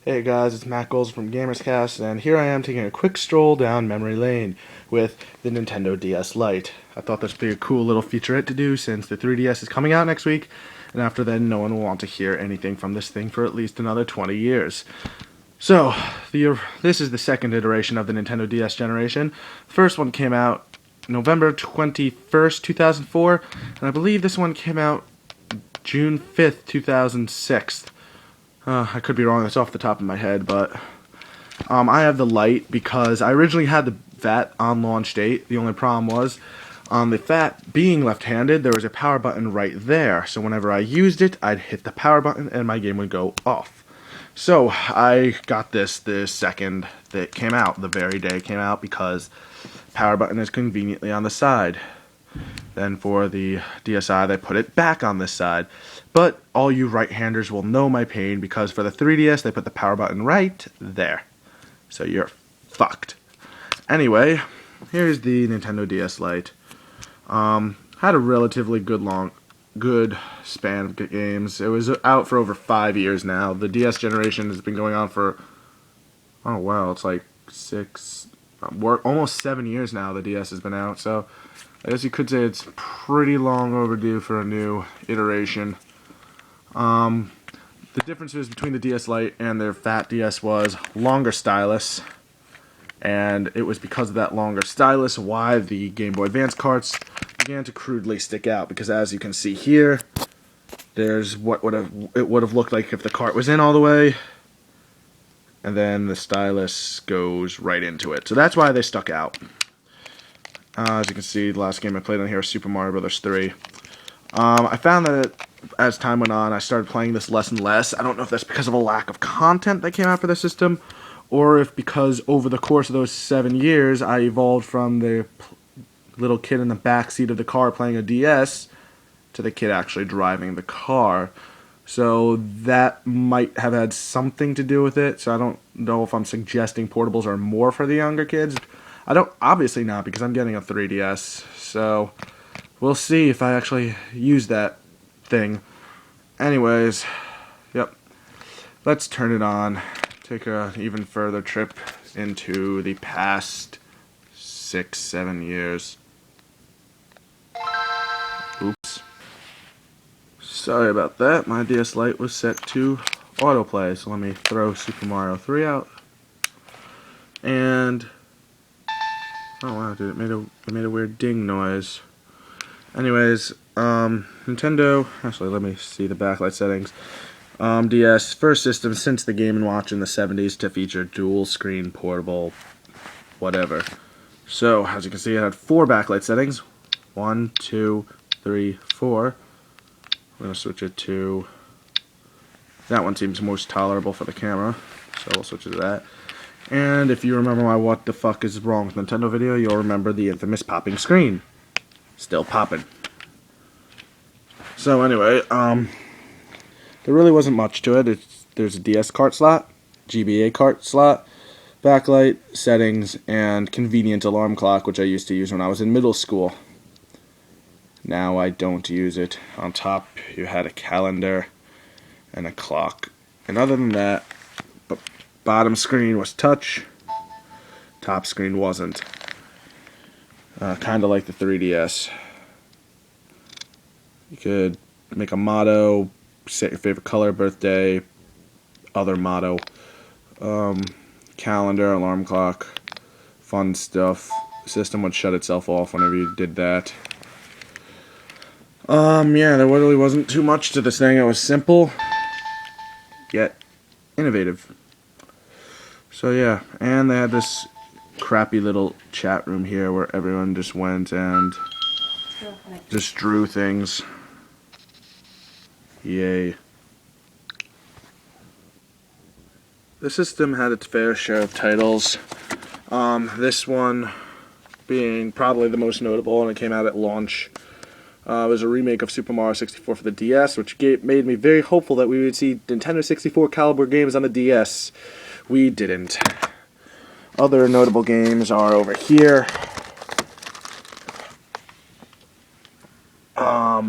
Hey guys, it's Matt Goals from GamersCast, and here I am taking a quick stroll down memory lane with the Nintendo DS Lite. I thought this would be a cool little featurette to do since the 3DS is coming out next week, and after then no one will want to hear anything from this thing for at least another 20 years. So, this is the second iteration of the Nintendo DS generation. The first one came out November 21st, 2004, and I believe this one came out June 5th, 2006. I could be wrong, that's off the top of my head, but I have the Lite because I originally had the VAT on launch date. The only problem was, on the VAT being left-handed, there was a power button right there, so whenever I used it, I'd hit the power button and my game would go off. So I got this the second that came out, the very day it came out, because power button is conveniently on the side. Then for the DSi, they put it back on this side. But all you right-handers will know my pain because for the 3DS, they put the power button right there. So you're fucked. Anyway, here's the Nintendo DS Lite. Had a relatively good span of games. It was out for over 5 years now. The DS generation has been going on for, oh wow, it's like almost 7 years now the DS has been out. So I guess you could say it's pretty long overdue for a new iteration. The differences between the DS Lite and their fat DS was longer stylus, and it was because of that longer stylus why the Game Boy Advance carts began to crudely stick out, because as you can see here, there's what it would have looked like if the cart was in all the way, and then the stylus goes right into it. So that's why they stuck out. As you can see, the last game I played on here was Super Mario Bros. 3. I found that as time went on, I started playing this less and less. I don't know if that's because of a lack of content that came out for the system, or if because over the course of those 7 years, I evolved from the little kid in the back seat of the car playing a DS to the kid actually driving the car. So that might have had something to do with it. So I don't know if I'm suggesting portables are more for the younger kids. I don't, obviously not, because I'm getting a 3DS. So we'll see if I actually use that thing. Anyways, yep. Let's turn it on. Take a even further trip into the past 6-7 years. Oops. Sorry about that. My DS Lite was set to autoplay, so let me throw Super Mario 3 out. And oh wow, dude, it made a weird ding noise. Anyways, Nintendo, actually let me see the backlight settings. DS, first system since the Game & Watch in the 70s to feature dual screen, portable, whatever. So, as you can see, it had 4 backlight settings. 1, 2, 3, 4. I'm going to switch it to, that one seems most tolerable for the camera, so we'll switch it to that. And if you remember my what the fuck is wrong with Nintendo video, you'll remember the infamous popping screen. Still popping. So anyway, there really wasn't much to it. There's a DS cart slot, GBA cart slot, backlight, settings, and convenient alarm clock, which I used to use when I was in middle school. Now I don't use it. On top, you had a calendar and a clock. And other than that, bottom screen was touch, top screen wasn't. Kind of like the 3DS. You could make a motto, set your favorite color, birthday, other motto, calendar, alarm clock, fun stuff. The system would shut itself off whenever you did that. Yeah, there really wasn't too much to this thing. It was simple, yet innovative. So yeah, and they had this crappy little chat room here where everyone just went and just drew things. Yay. The system had its fair share of titles. This one being probably the most notable, and it came out at launch. It was a remake of Super Mario 64 for the DS, which made me very hopeful that we would see Nintendo 64 caliber games on the DS. We didn't. Other notable games are over here.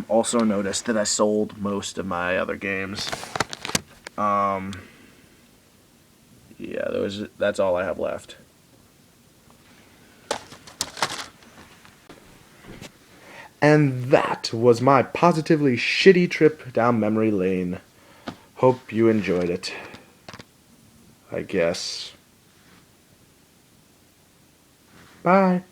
Also noticed that I sold most of my other games. That's all I have left. And that was my positively shitty trip down memory lane. Hope you enjoyed it. I guess. Bye.